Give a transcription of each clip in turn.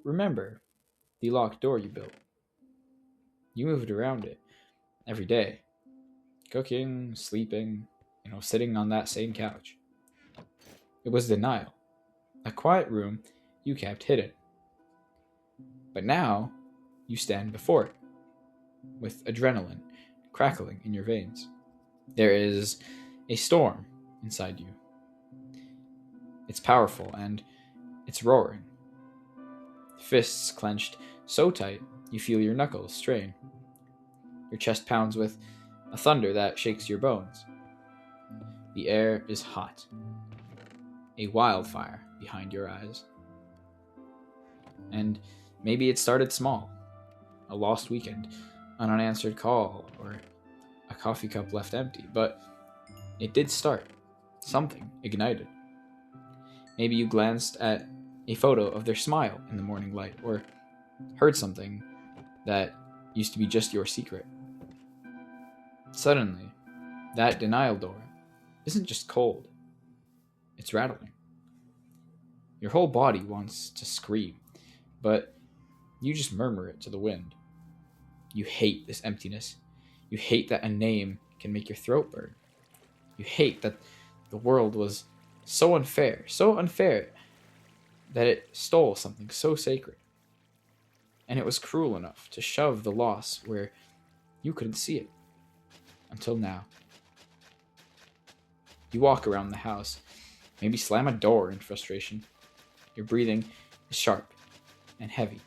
remember the locked door you built. You moved around it every day, cooking, sleeping, sitting on that same couch. It was denial, a quiet room you kept hidden. But now you stand before it, with adrenaline crackling in your veins. There is a storm inside you. It's powerful and it's roaring. Fists clenched so tight you feel your knuckles strain. Your chest pounds with a thunder that shakes your bones. The air is hot, a wildfire behind your eyes. And maybe it started small, a lost weekend, an unanswered call, or a coffee cup left empty, but it did start. Something ignited. Maybe you glanced at a photo of their smile in the morning light, or heard something that used to be just your secret. Suddenly, that denial door isn't just cold, it's rattling. Your whole body wants to scream, but you just murmur it to the wind. You hate this emptiness. You hate that a name can make your throat burn. You hate that the world was so unfair that it stole something so sacred. And it was cruel enough to shove the loss where you couldn't see it. Until now. You walk around the house, maybe slam a door in frustration. Your breathing is sharp and heavy.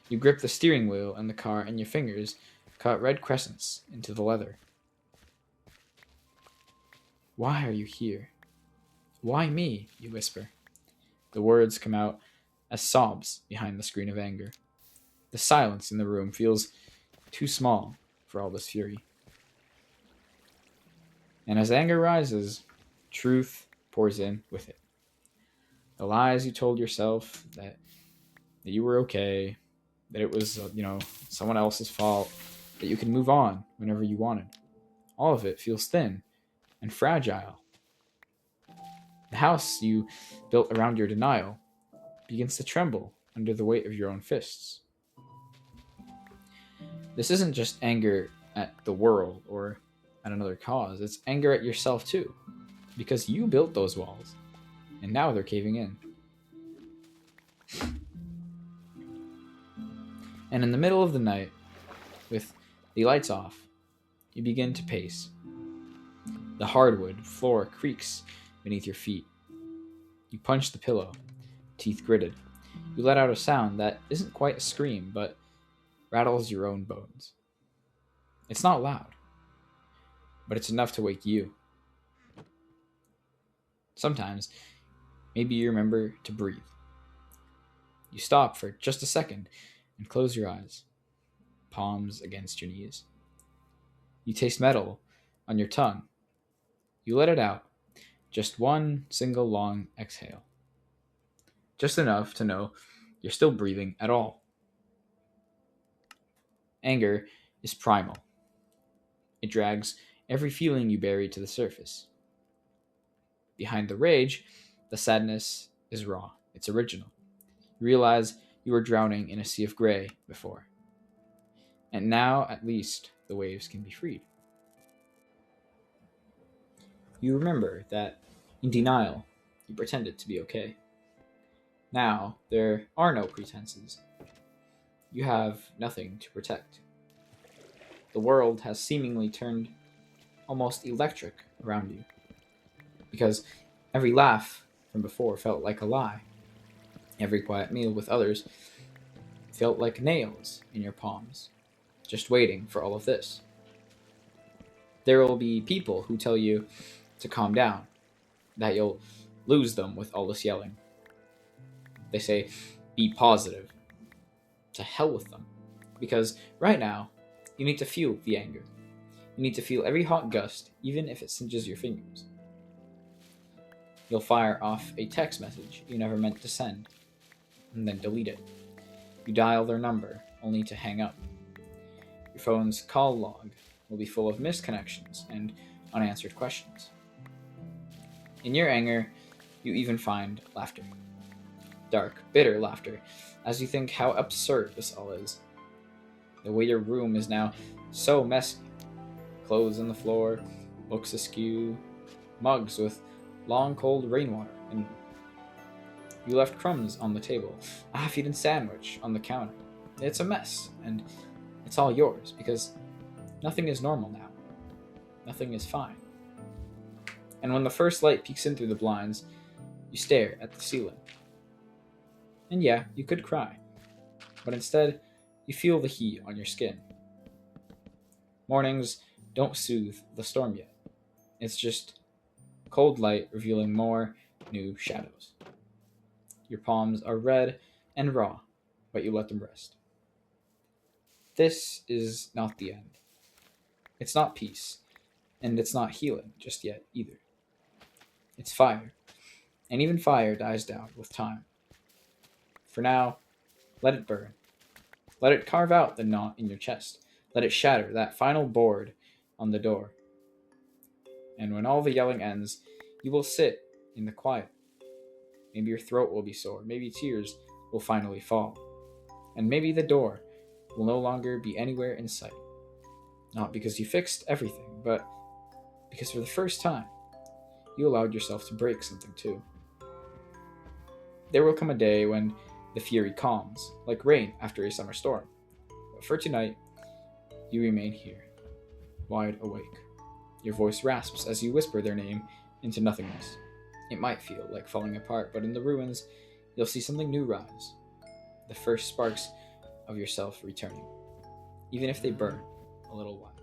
You grip the steering wheel and the car, and your fingers cut red crescents into the leather. Why are you here? Why me? You whisper. The words come out as sobs behind the screen of anger. The silence in the room feels too small for all this fury. And as anger rises, truth pours in with it. The lies you told yourself that you were okay, that it was, someone else's fault, that you could move on whenever you wanted. All of it feels thin and fragile. The house you built around your denial begins to tremble under the weight of your own fists. This isn't just anger at the world or at another cause, it's anger at yourself too, because you built those walls, and now they're caving in. And in the middle of the night, with the lights off, you begin to pace. The hardwood floor creaks beneath your feet. You punch the pillow, teeth gritted. You let out a sound that isn't quite a scream, but rattles your own bones. It's not loud, but it's enough to wake you. Sometimes, maybe you remember to breathe. You stop for just a second and close your eyes, palms against your knees. You taste metal on your tongue. You let it out, just one single long exhale. Just enough to know you're still breathing at all. Anger is primal. It drags every feeling you bury to the surface. Behind the rage, the sadness is raw. It's original. You realize you were drowning in a sea of gray before. And now, at least, the waves can be freed. You remember that, in denial, you pretended to be okay. Now, there are no pretenses. You have nothing to protect. The world has seemingly turned almost electric around you, because every laugh from before felt like a lie. Every quiet meal with others felt like nails in your palms, just waiting for all of this. There will be people who tell you to calm down, that you'll lose them with all this yelling. They say, be positive. To hell with them. Because right now, you need to feel the anger. You need to feel every hot gust, even if it singes your fingers. You'll fire off a text message you never meant to send, and then delete it. You dial their number, only to hang up. Your phone's call log will be full of missed connections and unanswered questions. In your anger, you even find laughter. Dark, bitter laughter as you think how absurd this all is. The way your room is now so messy. Clothes on the floor, books askew, mugs with long cold rainwater in them. You left crumbs on the table, a half-eaten sandwich on the counter. It's a mess, and it's all yours, because nothing is normal now. Nothing is fine. And when the first light peeks in through the blinds, you stare at the ceiling. And yeah, you could cry, but instead, you feel the heat on your skin. Mornings don't soothe the storm yet. It's just cold light revealing more new shadows. Your palms are red and raw, but you let them rest. This is not the end. It's not peace, and it's not healing just yet either. It's fire, and even fire dies down with time. For now, let it burn. Let it carve out the knot in your chest. Let it shatter that final board on the door. And when all the yelling ends, you will sit in the quiet. Maybe your throat will be sore. Maybe tears will finally fall. And maybe the door will no longer be anywhere in sight. Not because you fixed everything, but because for the first time, you allowed yourself to break something too. There will come a day when the fury calms, like rain after a summer storm. But for tonight, you remain here, wide awake. Your voice rasps as you whisper their name into nothingness. It might feel like falling apart, but in the ruins, you'll see something new rise. The first sparks of yourself returning, even if they burn a little while.